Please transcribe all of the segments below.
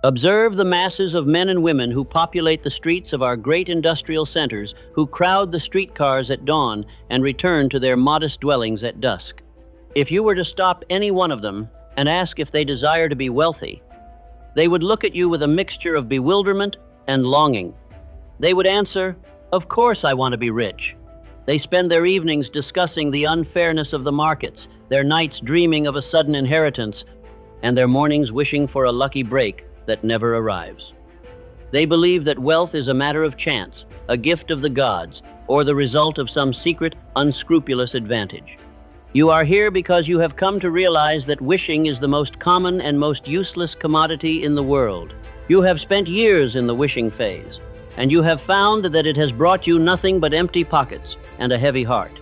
Observe the masses of men and women who populate the streets of our great industrial centers, who crowd the streetcars at dawn and return to their modest dwellings at dusk. If you were to stop any one of them and ask if they desire to be wealthy, they would look at you with a mixture of bewilderment and longing. They would answer, "Of course I want to be rich." They spend their evenings discussing the unfairness of the markets, their nights dreaming of a sudden inheritance, and their mornings wishing for a lucky break that never arrives. They believe that wealth is a matter of chance, a gift of the gods, or the result of some secret, unscrupulous advantage. You are here because you have come to realize that wishing is the most common and most useless commodity in the world. You have spent years in the wishing phase, and you have found that it has brought you nothing but empty pockets and a heavy heart.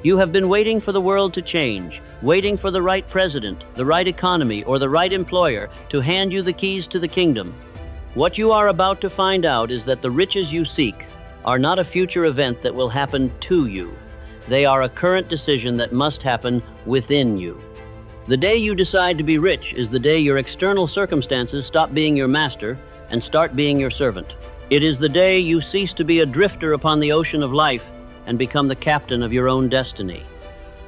You have been waiting for the world to change, waiting for the right president, the right economy, or the right employer to hand you the keys to the kingdom. What you are about to find out is that the riches you seek are not a future event that will happen to you. They are a current decision that must happen within you. The day you decide to be rich is the day your external circumstances stop being your master and start being your servant. It is the day you cease to be a drifter upon the ocean of life and become the captain of your own destiny.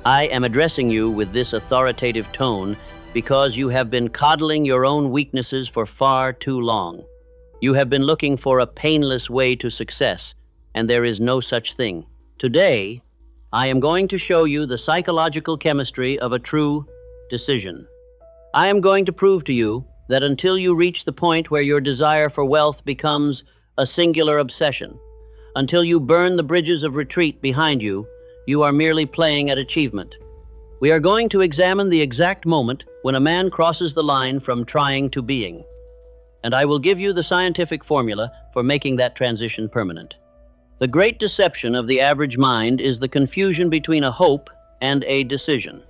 I am addressing you with this authoritative tone because you have been coddling your own weaknesses for far too long. You have been looking for a painless way to success, and there is no such thing. Today, I am going to show you the psychological chemistry of a true decision. I am going to prove to you that until you reach the point where your desire for wealth becomes a singular obsession, until you burn the bridges of retreat behind you, you are merely playing at achievement. We are going to examine the exact moment when a man crosses the line from trying to being. And I will give you the scientific formula for making that transition permanent. The great deception of the average mind is the confusion between a hope and a decision.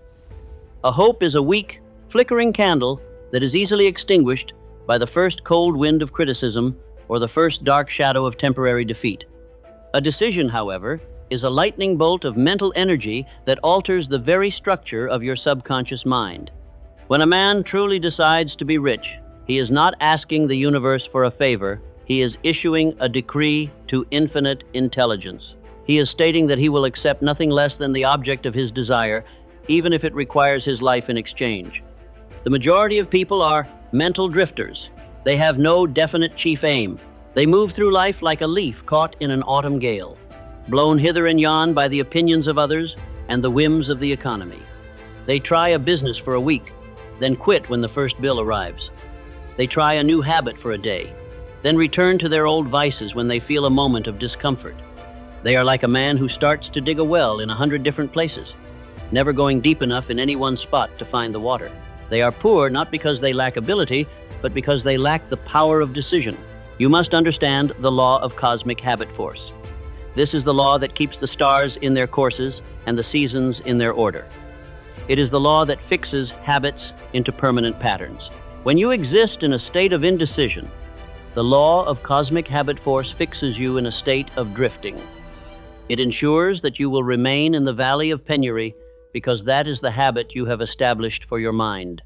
A hope is a weak, flickering candle that is easily extinguished by the first cold wind of criticism or the first dark shadow of temporary defeat. A decision, however, is a lightning bolt of mental energy that alters the very structure of your subconscious mind. When a man truly decides to be rich, he is not asking the universe for a favor, he is issuing a decree to infinite intelligence. He is stating that he will accept nothing less than the object of his desire, even if it requires his life in exchange. The majority of people are mental drifters. They have no definite chief aim. They move through life like a leaf caught in an autumn gale, blown hither and yon by the opinions of others and the whims of the economy. They try a business for a week, then quit when the first bill arrives. They try a new habit for a day, then return to their old vices when they feel a moment of discomfort. They are like a man who starts to dig a well in 100 different places, never going deep enough in any one spot to find the water. They are poor not because they lack ability, but because they lack the power of decision. You must understand the law of cosmic habitforce. This is the law that keeps the stars in their courses and the seasons in their order. It is the law that fixes habits into permanent patterns. When you exist in a state of indecision, the law of cosmic habitforce fixes you in a state of drifting. It ensures that you will remain in the valley of penury because that is the habit you have established for your mind.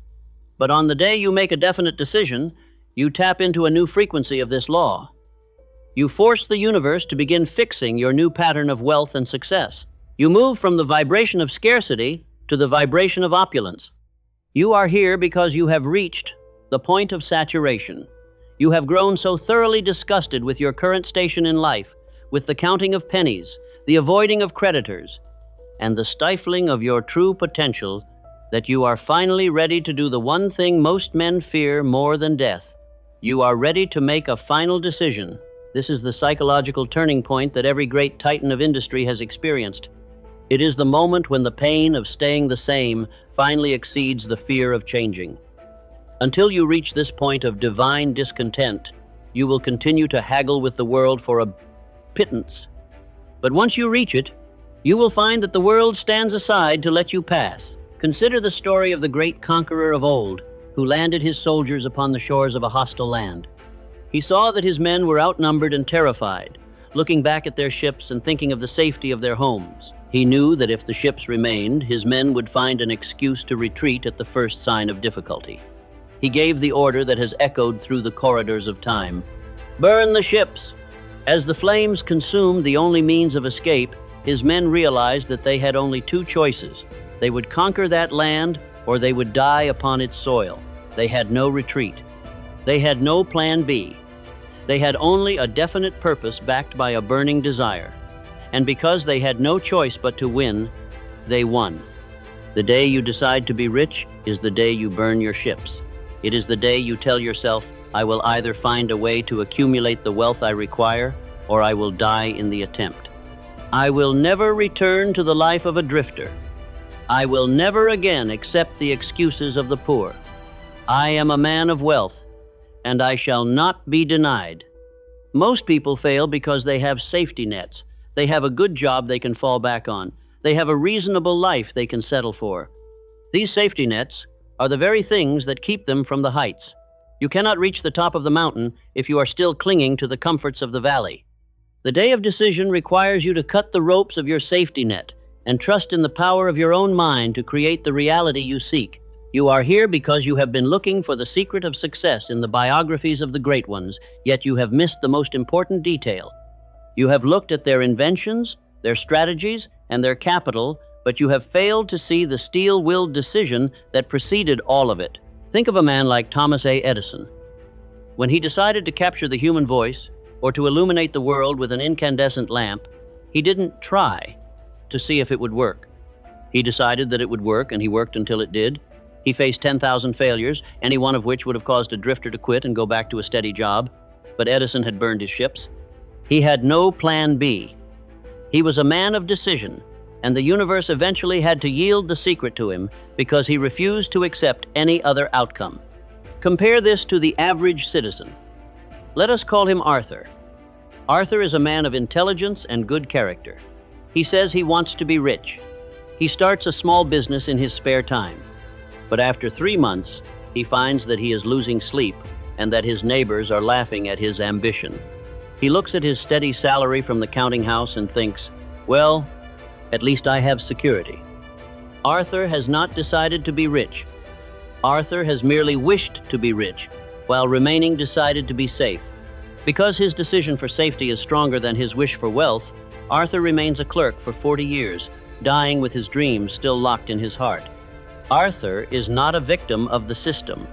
But on the day you make a definite decision, you tap into a new frequency of this law. You force the universe to begin fixing your new pattern of wealth and success. You move from the vibration of scarcity to the vibration of opulence. You are here because you have reached the point of saturation. You have grown so thoroughly disgusted with your current station in life, with the counting of pennies, the avoiding of creditors, and the stifling of your true potential, that you are finally ready to do the one thing most men fear more than death. You are ready to make a final decision. This is the psychological turning point that every great titan of industry has experienced. It is the moment when the pain of staying the same finally exceeds the fear of changing. Until you reach this point of divine discontent, you will continue to haggle with the world for a pittance. But once you reach it, you will find that the world stands aside to let you pass. Consider the story of the great conqueror of old, who landed his soldiers upon the shores of a hostile land. He saw that his men were outnumbered and terrified, looking back at their ships and thinking of the safety of their homes. He knew that if the ships remained, his men would find an excuse to retreat at the first sign of difficulty. He gave the order that has echoed through the corridors of time. Burn the ships! As the flames consumed the only means of escape, his men realized that they had only two choices. They would conquer that land, or they would die upon its soil. They had no retreat. They had no plan B. They had only a definite purpose backed by a burning desire. And because they had no choice but to win, they won. The day you decide to be rich is the day you burn your ships. It is the day you tell yourself, I will either find a way to accumulate the wealth I require, or I will die in the attempt. I will never return to the life of a drifter. I will never again accept the excuses of the poor. I am a man of wealth, and I shall not be denied. Most people fail because they have safety nets. They have a good job they can fall back on. They have a reasonable life they can settle for. These safety nets are the very things that keep them from the heights. You cannot reach the top of the mountain if you are still clinging to the comforts of the valley. The day of decision requires you to cut the ropes of your safety net and trust in the power of your own mind to create the reality you seek. You are here because you have been looking for the secret of success in the biographies of the great ones, yet you have missed the most important detail. You have looked at their inventions, their strategies, and their capital, but you have failed to see the steel-willed decision that preceded all of it. Think of a man like Thomas A. Edison. When he decided to capture the human voice, or to illuminate the world with an incandescent lamp, he didn't try to see if it would work. He decided that it would work, and he worked until it did. He faced 10,000 failures, any one of which would have caused a drifter to quit and go back to a steady job, but Edison had burned his ships. He had no plan B. He was a man of decision, and the universe eventually had to yield the secret to him because he refused to accept any other outcome. Compare this to the average citizen. Let us call him Arthur. Arthur is a man of intelligence and good character. He says he wants to be rich. He starts a small business in his spare time. But after 3 months, he finds that he is losing sleep and that his neighbors are laughing at his ambition. He looks at his steady salary from the counting house and thinks, well, at least I have security. Arthur has not decided to be rich. Arthur has merely wished to be rich, while remaining decided to be safe. Because his decision for safety is stronger than his wish for wealth, Arthur remains a clerk for 40 years, dying with his dreams still locked in his heart. Arthur is not a victim of the system.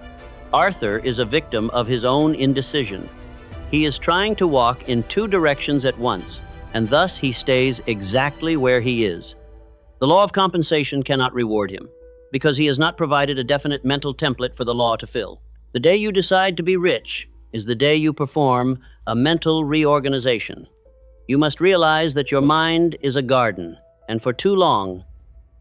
Arthur is a victim of his own indecision. He is trying to walk in 2 directions at once, and thus he stays exactly where he is. The law of compensation cannot reward him, because he has not provided a definite mental template for the law to fill. The day you decide to be rich is the day you perform a mental reorganization. You must realize that your mind is a garden, and for too long,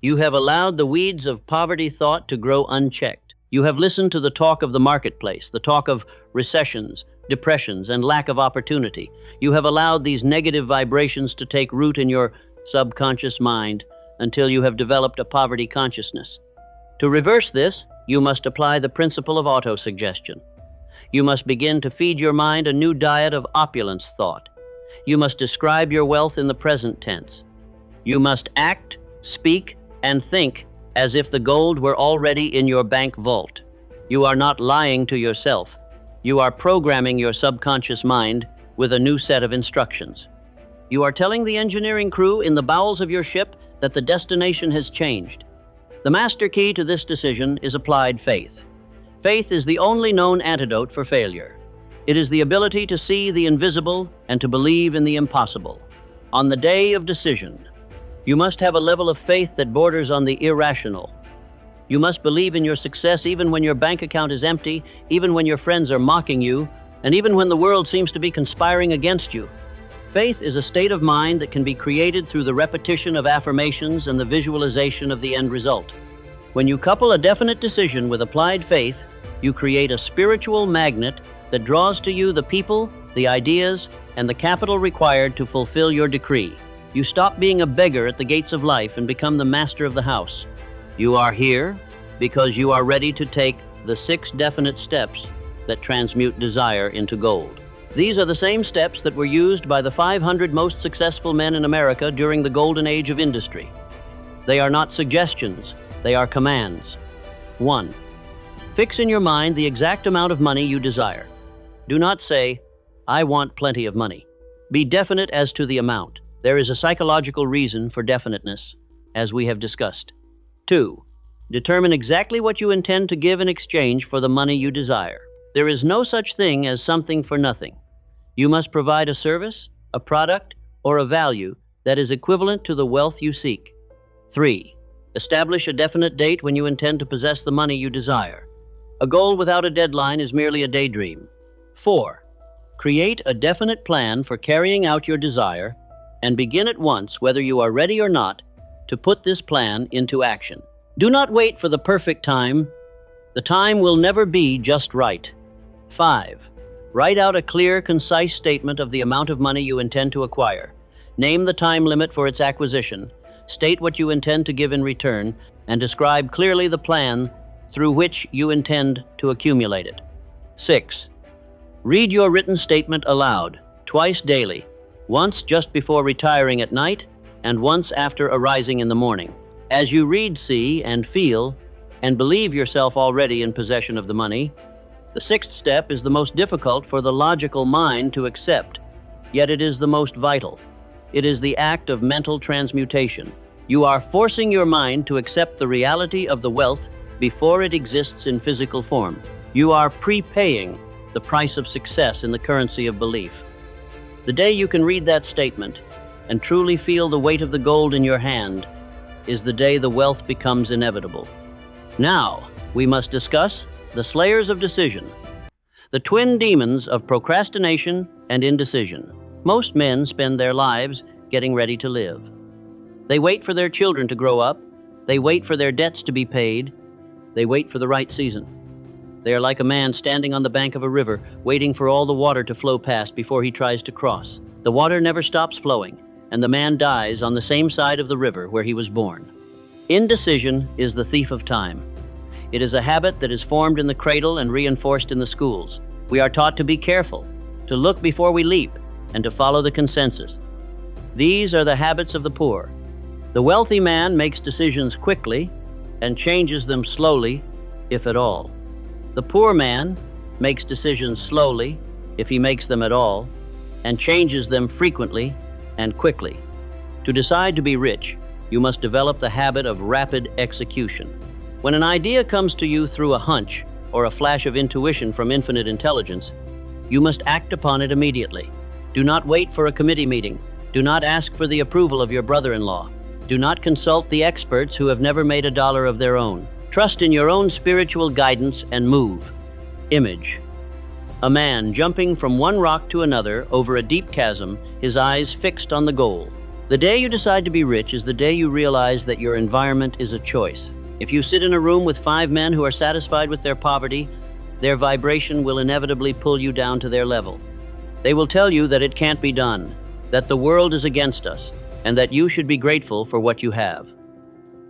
you have allowed the weeds of poverty thought to grow unchecked. You have listened to the talk of the marketplace, the talk of recessions, depressions, and lack of opportunity. You have allowed these negative vibrations to take root in your subconscious mind until you have developed a poverty consciousness. To reverse this, you must apply the principle of autosuggestion. You must begin to feed your mind a new diet of opulence thought. You must describe your wealth in the present tense. You must act, speak, and think as if the gold were already in your bank vault. You are not lying to yourself. You are programming your subconscious mind with a new set of instructions. You are telling the engineering crew in the bowels of your ship that the destination has changed. The master key to this decision is applied faith. Faith is the only known antidote for failure. It is the ability to see the invisible and to believe in the impossible. On the day of decision, you must have a level of faith that borders on the irrational. You must believe in your success even when your bank account is empty, even when your friends are mocking you, and even when the world seems to be conspiring against you. Faith is a state of mind that can be created through the repetition of affirmations and the visualization of the end result. When you couple a definite decision with applied faith, you create a spiritual magnet that draws to you the people, the ideas, and the capital required to fulfill your decree. You stop being a beggar at the gates of life and become the master of the house. You are here because you are ready to take the 6 definite steps that transmute desire into gold. These are the same steps that were used by the 500 most successful men in America during the golden age of industry. They are not suggestions, they are commands. 1. Fix in your mind the exact amount of money you desire. Do not say, "I want plenty of money." Be definite as to the amount. There is a psychological reason for definiteness, as we have discussed. 2. Determine exactly what you intend to give in exchange for the money you desire. There is no such thing as something for nothing. You must provide a service, a product, or a value that is equivalent to the wealth you seek. 3. Establish a definite date when you intend to possess the money you desire. A goal without a deadline is merely a daydream. 4. Create a definite plan for carrying out your desire and begin at once, whether you are ready or not, to put this plan into action. Do not wait for the perfect time. The time will never be just right. 5. Write out a clear, concise statement of the amount of money you intend to acquire. Name the time limit for its acquisition, state what you intend to give in return, and describe clearly the plan through which you intend to accumulate it. 6. Read your written statement aloud, twice daily, once just before retiring at night and once after arising in the morning. As you read, see, and feel, and believe yourself already in possession of the money, the 6th step is the most difficult for the logical mind to accept, yet it is the most vital. It is the act of mental transmutation. You are forcing your mind to accept the reality of the wealth before it exists in physical form. You are prepaying the price of success in the currency of belief. The day you can read that statement and truly feel the weight of the gold in your hand is the day the wealth becomes inevitable. Now, we must discuss the slayers of decision, the twin demons of procrastination and indecision. Most men spend their lives getting ready to live. They wait for their children to grow up. They wait for their debts to be paid. They wait for the right season. They are like a man standing on the bank of a river, waiting for all the water to flow past before he tries to cross. The water never stops flowing, and the man dies on the same side of the river where he was born. Indecision is the thief of time. It is a habit that is formed in the cradle and reinforced in the schools. We are taught to be careful, to look before we leap, and to follow the consensus. These are the habits of the poor. The wealthy man makes decisions quickly and changes them slowly, if at all. The poor man makes decisions slowly, if he makes them at all, and changes them frequently and quickly. To decide to be rich, you must develop the habit of rapid execution. When an idea comes to you through a hunch or a flash of intuition from infinite intelligence, you must act upon it immediately. Do not wait for a committee meeting. Do not ask for the approval of your brother-in-law. Do not consult the experts who have never made a dollar of their own. Trust in your own spiritual guidance and move. Image. A man jumping from one rock to another over a deep chasm, his eyes fixed on the goal. The day you decide to be rich is the day you realize that your environment is a choice. If you sit in a room with 5 men who are satisfied with their poverty, their vibration will inevitably pull you down to their level. They will tell you that it can't be done, that the world is against us, and that you should be grateful for what you have.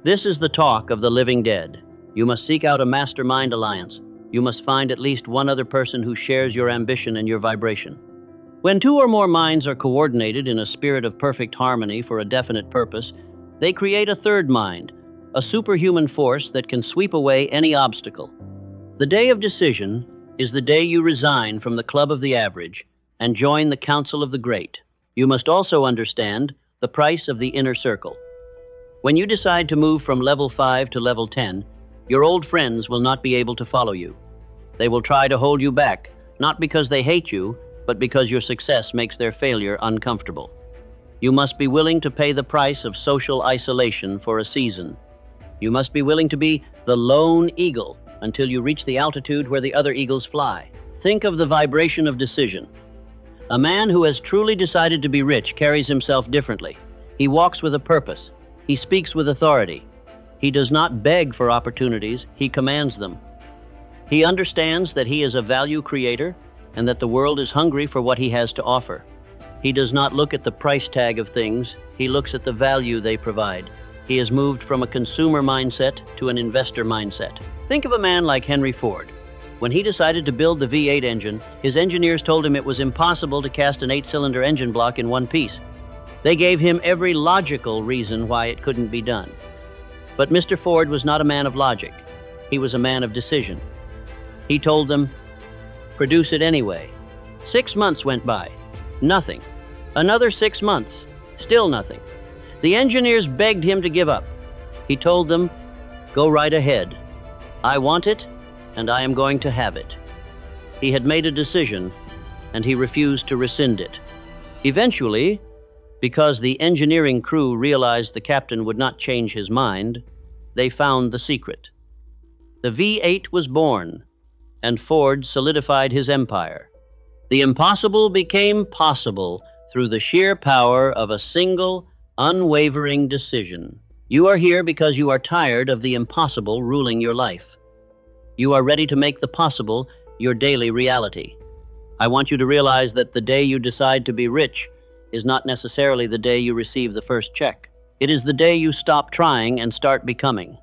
This is the talk of the living dead. You must seek out a mastermind alliance. You must find at least one other person who shares your ambition and your vibration. When 2 or more minds are coordinated in a spirit of perfect harmony for a definite purpose, they create a third mind, a superhuman force that can sweep away any obstacle. The day of decision is the day you resign from the club of the average and join the council of the great. You must also understand the price of the inner circle. When you decide to move from level 5 to level 10, your old friends will not be able to follow you. They will try to hold you back, not because they hate you, but because your success makes their failure uncomfortable. You must be willing to pay the price of social isolation for a season. You must be willing to be the lone eagle until you reach the altitude where the other eagles fly. Think of the vibration of decision. A man who has truly decided to be rich carries himself differently. He walks with a purpose. He speaks with authority. He does not beg for opportunities, he commands them. He understands that he is a value creator and that the world is hungry for what he has to offer. He does not look at the price tag of things, he looks at the value they provide. He has moved from a consumer mindset to an investor mindset. Think of a man like Henry Ford. When he decided to build the V8 engine, his engineers told him it was impossible to cast an 8-cylinder engine block in one piece. They gave him every logical reason why it couldn't be done. But Mr. Ford was not a man of logic. He was a man of decision. He told them, "Produce it anyway." 6 months went by. Nothing. Another 6 months. Still nothing. The engineers begged him to give up. He told them, "Go right ahead. I want it, and I am going to have it." He had made a decision, and he refused to rescind it. Eventually, because the engineering crew realized the captain would not change his mind, they found the secret. The V8 was born, and Ford solidified his empire. The impossible became possible through the sheer power of a single, unwavering decision. You are here because you are tired of the impossible ruling your life. You are ready to make the possible your daily reality. I want you to realize that the day you decide to be rich is not necessarily the day you receive the first check. It is the day you stop trying and start becoming.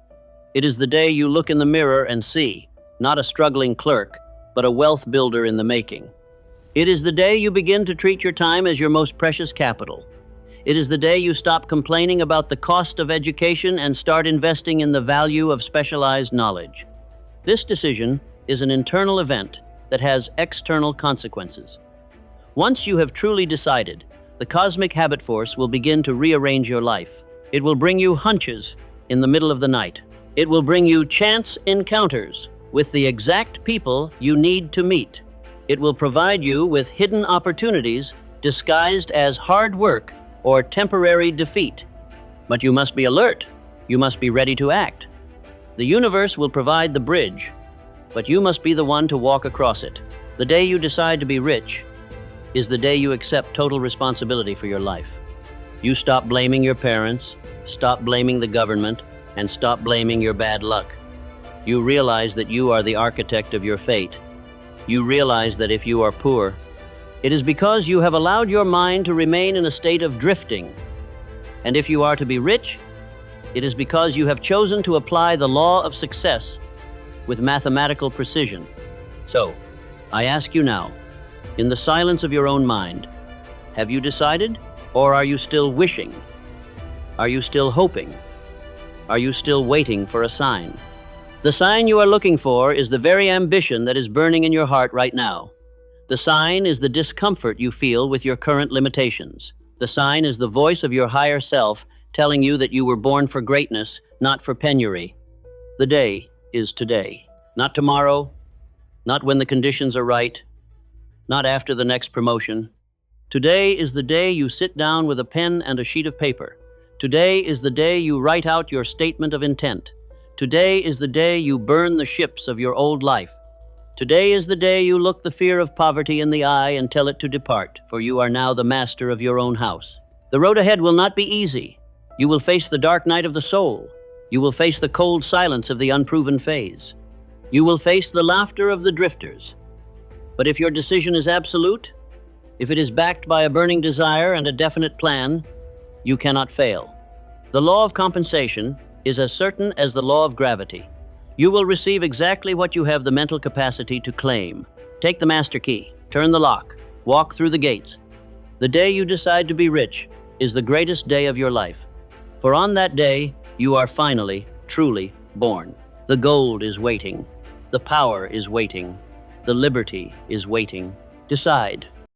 It is the day you look in the mirror and see, not a struggling clerk, but a wealth builder in the making. It is the day you begin to treat your time as your most precious capital. It is the day you stop complaining about the cost of education and start investing in the value of specialized knowledge. This decision is an internal event that has external consequences. Once you have truly decided, the cosmic habit force will begin to rearrange your life. It will bring you hunches in the middle of the night. It will bring you chance encounters with the exact people you need to meet. It will provide you with hidden opportunities disguised as hard work or temporary defeat. But you must be alert. You must be ready to act. The universe will provide the bridge, but you must be the one to walk across it. The day you decide to be rich is the day you accept total responsibility for your life. You stop blaming your parents, stop blaming the government, and stop blaming your bad luck. You realize that you are the architect of your fate. You realize that if you are poor, it is because you have allowed your mind to remain in a state of drifting. And if you are to be rich, it is because you have chosen to apply the law of success with mathematical precision. So, I ask you now, in the silence of your own mind, have you decided, or are you still wishing? Are you still hoping? Are you still waiting for a sign? The sign you are looking for is the very ambition that is burning in your heart right now. The sign is the discomfort you feel with your current limitations. The sign is the voice of your higher self telling you that you were born for greatness, not for penury. The day is today, not tomorrow, not when the conditions are right, not after the next promotion. Today is the day you sit down with a pen and a sheet of paper. Today is the day you write out your statement of intent. Today is the day you burn the ships of your old life. Today is the day you look the fear of poverty in the eye and tell it to depart, for you are now the master of your own house. The road ahead will not be easy. You will face the dark night of the soul. You will face the cold silence of the unproven phase. You will face the laughter of the drifters. But if your decision is absolute, if it is backed by a burning desire and a definite plan, you cannot fail. The law of compensation is as certain as the law of gravity. You will receive exactly what you have the mental capacity to claim. Take the master key, turn the lock, walk through the gates. The day you decide to be rich is the greatest day of your life. For on that day, you are finally, truly born. The gold is waiting. The power is waiting. The liberty is waiting. Decide.